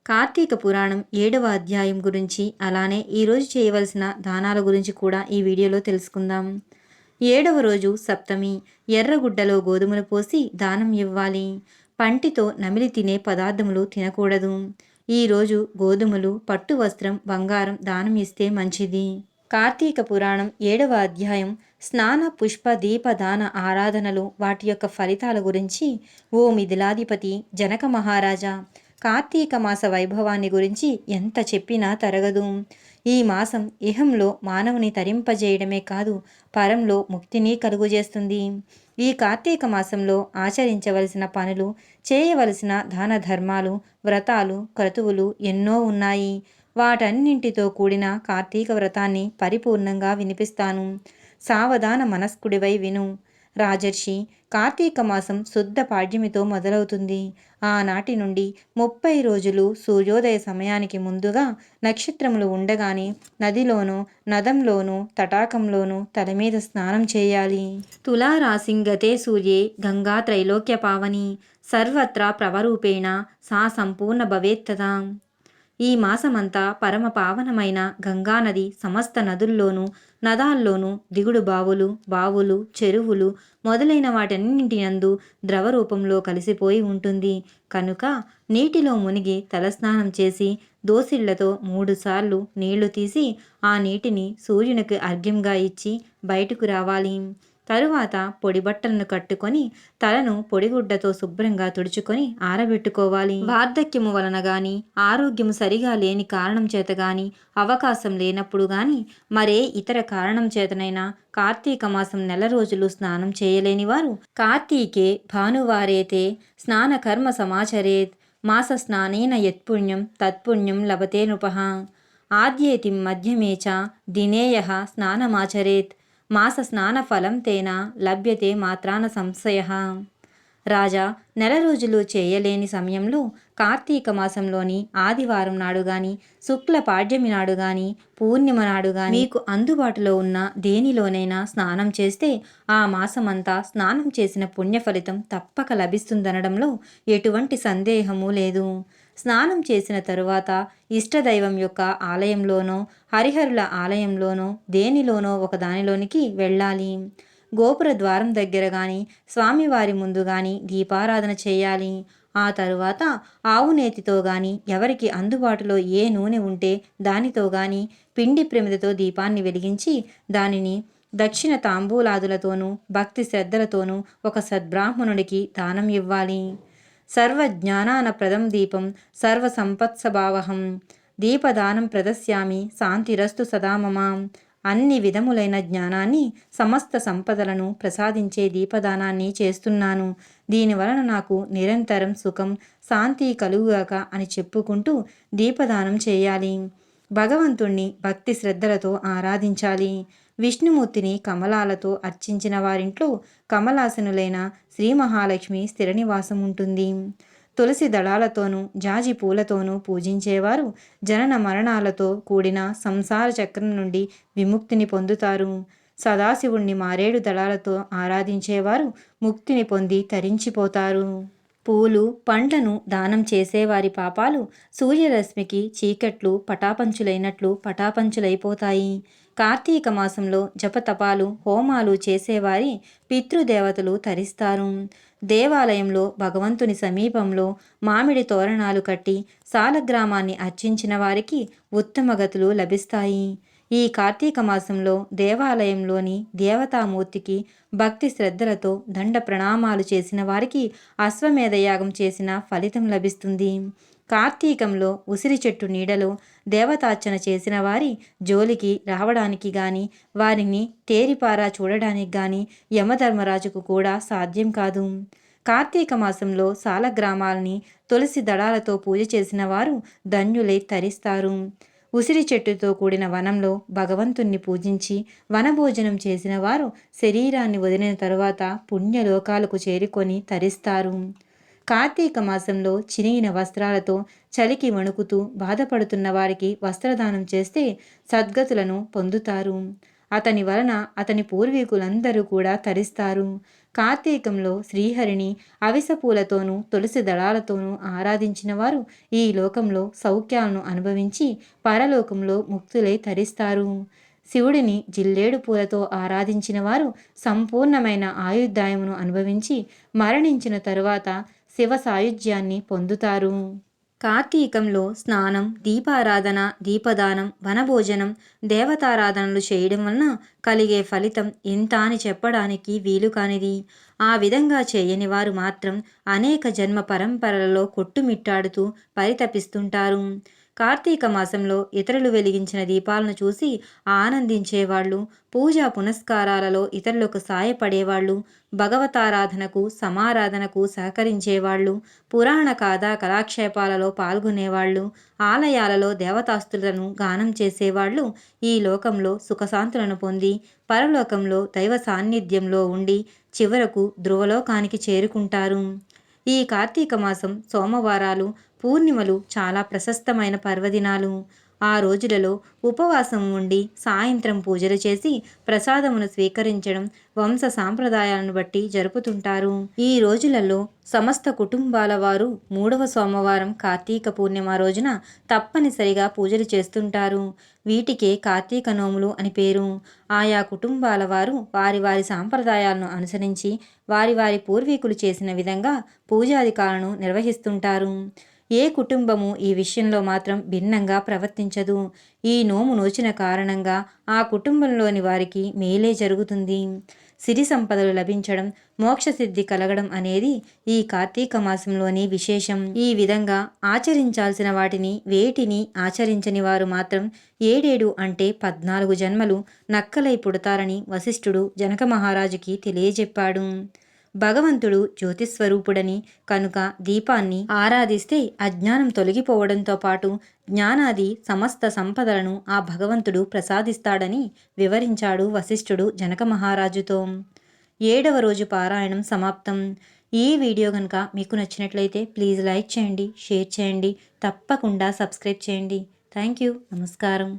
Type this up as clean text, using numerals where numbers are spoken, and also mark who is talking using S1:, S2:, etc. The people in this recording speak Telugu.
S1: కార్తీక పురాణం 7వ అధ్యాయం గురించి, అలానే ఈరోజు చేయవలసిన దానాల గురించి కూడా ఈ వీడియోలో తెలుసుకుందాం. 7వ రోజు సప్తమి. ఎర్రగుడ్డలో గోధుమలు పోసి దానం ఇవ్వాలి. పంటితో నమిలి తినే పదార్థములు తినకూడదు. ఈరోజు గోధుమలు, పట్టు వస్త్రం, బంగారం దానం ఇస్తే మంచిది. కార్తీక పురాణం 7వ అధ్యాయం స్నాన, పుష్ప, దీప, దాన ఆరాధనలు, వాటి యొక్క ఫలితాల గురించి. ఓ మిథిలాధిపతి జనక మహారాజా, కార్తీక మాస వైభవాన్ని గురించి ఎంత చెప్పినా తరగదు. ఈ మాసం ఇహంలో మానవుని తరింపజేయడమే కాదు, పరంలో ముక్తిని కలుగుజేస్తుంది. ఈ కార్తీక మాసంలో ఆచరించవలసిన పనులు, చేయవలసిన దాన ధర్మాలు, వ్రతాలు, క్రతువులు ఎన్నో ఉన్నాయి. వాటన్నింటితో కూడిన కార్తీక వ్రతాన్ని పరిపూర్ణంగా వినిపిస్తాను. సావధాన మనస్కుడివై విను. రాజర్షి, కార్తీక మాసం శుద్ధ పాడ్యమితో మొదలవుతుంది. ఆనాటి నుండి 30 రోజులు సూర్యోదయ సమయానికి ముందుగా నక్షత్రములు ఉండగానే నదిలోనూ, నదంలోనూ, తటాకంలోనూ తలమీద స్నానం చేయాలి. తులారాశింగతే సూర్యే గంగా త్రైలోక్య పావని సర్వత్రా ప్రవరూపేణ సా సంపూర్ణ భవేత్తదా. ఈ మాసమంతా పరమ పావనమైన గంగానది సమస్త నదుల్లోనూ, నదాల్లోనూ, దిగుడు బావులు, చెరువులు మొదలైన వాటన్నింటినందు ద్రవ రూపంలో కలిసిపోయి ఉంటుంది. కనుక నీటిలో మునిగి తలస్నానం చేసి దోసిళ్లతో 3 సార్లు నీళ్లు తీసి ఆ నీటిని సూర్యునికి అర్ఘ్యంగా ఇచ్చి బయటకు రావాలి. తరువాత పొడి బట్టలను కట్టుకొని తలను పొడిగుడ్డతో శుభ్రంగా తుడుచుకొని ఆరబెట్టుకోవాలి. వార్ధక్యము వలన గాని, ఆరోగ్యము సరిగా లేని కారణం చేత గాని, అవకాశం లేనప్పుడు గాని, మరే ఇతర కారణం చేతనైనా కార్తీక మాసం నెల రోజులు స్నానం చేయలేని వారు కార్తీకే భానువారేతే స్నాన కర్మ సమాచరేత్. మాస స్నానేన యత్పుణ్యం తత్పుణ్యం లభతే నృపః. ఆద్యేతిం మధ్యమే చ దినేయః స్నానమాచరేత్. మాస స్నాన ఫలం తేన లభ్యతే మాత్రాన సంశయః. రాజా, నెల రోజులు చేయలేని సమయంలో కార్తీక మాసంలోని ఆదివారం నాడు గాని, శుక్ల పాడ్యమి నాడు గాని, పూర్ణిమ నాడు గాని మీకు అందుబాటులో ఉన్న దేనిలోనైనా స్నానం చేస్తే ఆ మాసమంతా స్నానం చేసిన పుణ్య ఫలితం తప్పక లభిస్తుందనడంలో ఎటువంటి సందేహము లేదు. స్నానం చేసిన తరువాత ఇష్టదైవం యొక్క ఆలయంలోనో, హరిహరుల ఆలయంలోనో దేనిలోనో ఒక దానిలోనికి వెళ్ళాలి. గోపుర ద్వారం దగ్గర గాని, స్వామివారి ముందు గాని దీపారాధన చేయాలి. ఆ తరువాత ఆవు నేతితో గాని, ఎవరికి అందుబాటులో ఏ నూనె ఉంటే దానితో గాని పిండి ప్రమిదతో దీపాన్ని వెలిగించి దానిని దక్షిణ తాంబూలాదులతోనూ భక్తి శ్రద్ధలతోనూ ఒక సద్బ్రాహ్మణుడికి దానం ఇవ్వాలి. సర్వజ్ఞానాన ప్రదం దీపం సర్వ సంపత్సభావహం దీపదానం ప్రదస్యామి శాంతిరస్తు సదా మమ. అన్ని విధములైన జ్ఞానాన్ని, సమస్త సంపదలను ప్రసాదించే దీపదానాన్ని చేస్తున్నాను. దీనివలన నాకు నిరంతరం సుఖం, శాంతి కలుగుగాక అని చెప్పుకుంటూ దీపదానం చేయాలి. భగవంతుణ్ణి భక్తి శ్రద్ధలతో ఆరాధించాలి. విష్ణుమూర్తిని కమలాలతో అర్చించిన వారింట్లో కమలాసనులైన శ్రీ మహాలక్ష్మి స్థిర నివాసం ఉంటుంది. తులసి దళాలతోనూ, జాజి పూలతోనూ పూజించేవారు జనన మరణాలతో కూడిన సంసార చక్రం నుండి విముక్తిని పొందుతారు. సదాశివుణ్ణి మారేడు దళాలతో ఆరాధించేవారు ముక్తిని పొంది తరించిపోతారు. పూలు, పండ్లను దానం చేసేవారి పాపాలు సూర్యరశ్మికి చీకట్లు పటాపంచులైనట్లు పటాపంచులైపోతాయి. కార్తీక మాసంలో జపతపాలు, హోమాలు చేసేవారి పితృదేవతలు తరిస్తారు. దేవాలయంలో భగవంతుని సమీపంలో మామిడి తోరణాలు కట్టి సాలగ్రామాన్ని అర్చించిన వారికి ఉత్తమ గతులు లభిస్తాయి. ఈ కార్తీక మాసంలో దేవాలయంలోని దేవతామూర్తికి భక్తి శ్రద్ధలతో దండ ప్రణామాలు చేసిన వారికి అశ్వమేధయాగం చేసిన ఫలితం లభిస్తుంది. కార్తీకంలో ఉసిరి చెట్టు నీడలో దేవతార్చన చేసిన వారి జోలికి రావడానికి గాని, వారిని తేరిపారా చూడడానికి గాని యమధర్మరాజుకు కూడా సాధ్యం కాదు. కార్తీక మాసంలో సాలగ్రామాల్ని తులసి దళాలతో పూజ చేసిన వారు ధన్యులై తరిస్తారు. ఉసిరి చెట్టుతో కూడిన వనంలో భగవంతుణ్ణి పూజించి వనభోజనం చేసిన వారు శరీరాన్ని వదిలిన తరువాత పుణ్యలోకాలకు చేరుకొని తరిస్తారు. కార్తీక మాసంలో చినిగిన వస్త్రాలతో చలికి వణుకుతూ బాధపడుతున్న వారికి వస్త్రదానం చేస్తే సద్గతులను పొందుతారు. అతని వలన అతని పూర్వీకులందరూ కూడా తరిస్తారు. కార్తీకంలో శ్రీహరిని అవిసె పూలతోనూ తులసి దళాలతోనూ ఆరాధించిన వారు ఈ లోకంలో సౌఖ్యాలను అనుభవించి పరలోకంలో ముక్తులై తరిస్తారు. శివుడిని జిల్లేడు పూలతో ఆరాధించిన వారు సంపూర్ణమైన ఆయుర్దాయమును అనుభవించి మరణించిన తరువాత శివ సాయుధ్యాన్ని పొందుతారు. కార్తీకంలో స్నానం, దీపారాధన, దీపదానం, వనభోజనం, దేవతారాధనలు చేయడం వలన కలిగే ఫలితం ఇంత అని చెప్పడానికి వీలు కానిది. ఆ విధంగా చేయని వారు మాత్రం అనేక జన్మ పరంపరలలో కొట్టుమిట్టాడుతూ పరితపిస్తుంటారు. కార్తీక మాసంలో ఇతరులు వెలిగించిన దీపాలను చూసి ఆనందించేవాళ్ళు, పూజా పునస్కారాలలో ఇతరులకు సాయపడేవాళ్ళు, భగవతారాధనకు సమారాధనకు సహకరించేవాళ్ళు, పురాణ గాథా కళాక్షేపాలలో పాల్గొనేవాళ్ళు, ఆలయాలలో దేవతాస్తులను గానం చేసేవాళ్ళు ఈ లోకంలో సుఖశాంతులను పొంది పరలోకంలో దైవ సాన్నిధ్యంలో ఉండి చివరకు ధ్రువలోకానికి చేరుకుంటారు. ఈ కార్తీక మాసం సోమవారాలు, పూర్ణిమలు చాలా ప్రశస్తమైన పర్వదినాలు. ఆ రోజులలో ఉపవాసం ఉండి సాయంత్రం పూజలు చేసి ప్రసాదమును స్వీకరించడం వంశ సాంప్రదాయాలను బట్టి జరుపుతుంటారు. ఈ రోజులలో సమస్త కుటుంబాల వారు 3వ సోమవారం కార్తీక పూర్ణిమ రోజున తప్పనిసరిగా పూజలు చేస్తుంటారు. వీటికే కార్తీక నోములు అని పేరు. ఆయా కుటుంబాల వారు వారి వారి సాంప్రదాయాలను అనుసరించి వారి వారి పూర్వీకులు చేసిన విధంగా పూజాధికాలను నిర్వహిస్తుంటారు. ఏ కుటుంబము ఈ విషయంలో మాత్రం భిన్నంగా ప్రవర్తించదు. ఈ నోము నోచిన కారణంగా ఆ కుటుంబంలోని వారికి మేలే జరుగుతుంది. సిరి సంపదలు లభించడం, మోక్షసిద్ధి కలగడం అనేది ఈ కార్తీక మాసంలోని విశేషం. ఈ విధంగా ఆచరించాల్సిన వాటిని వేటిని ఆచరించని వారు మాత్రం 7 అంటే 14 జన్మలు నక్కలై పుడతారని వశిష్ఠుడు జనక మహారాజుకి తెలియజెప్పాడు. భగవంతుడు జ్యోతిస్వరూపుడని కనుక దీపాన్ని ఆరాధిస్తే అజ్ఞానం తొలగిపోవడంతో పాటు జ్ఞానాది సమస్త సంపదలను ఆ భగవంతుడు ప్రసాదిస్తాడని వివరించాడు వశిష్ఠుడు జనక మహారాజుతో. 7వ రోజు పారాయణం సమాప్తం. ఈ వీడియో కనుక మీకు నచ్చినట్లయితే ప్లీజ్ లైక్ చేయండి, షేర్ చేయండి, తప్పకుండా సబ్స్క్రైబ్ చేయండి. Thank you. నమస్కారం.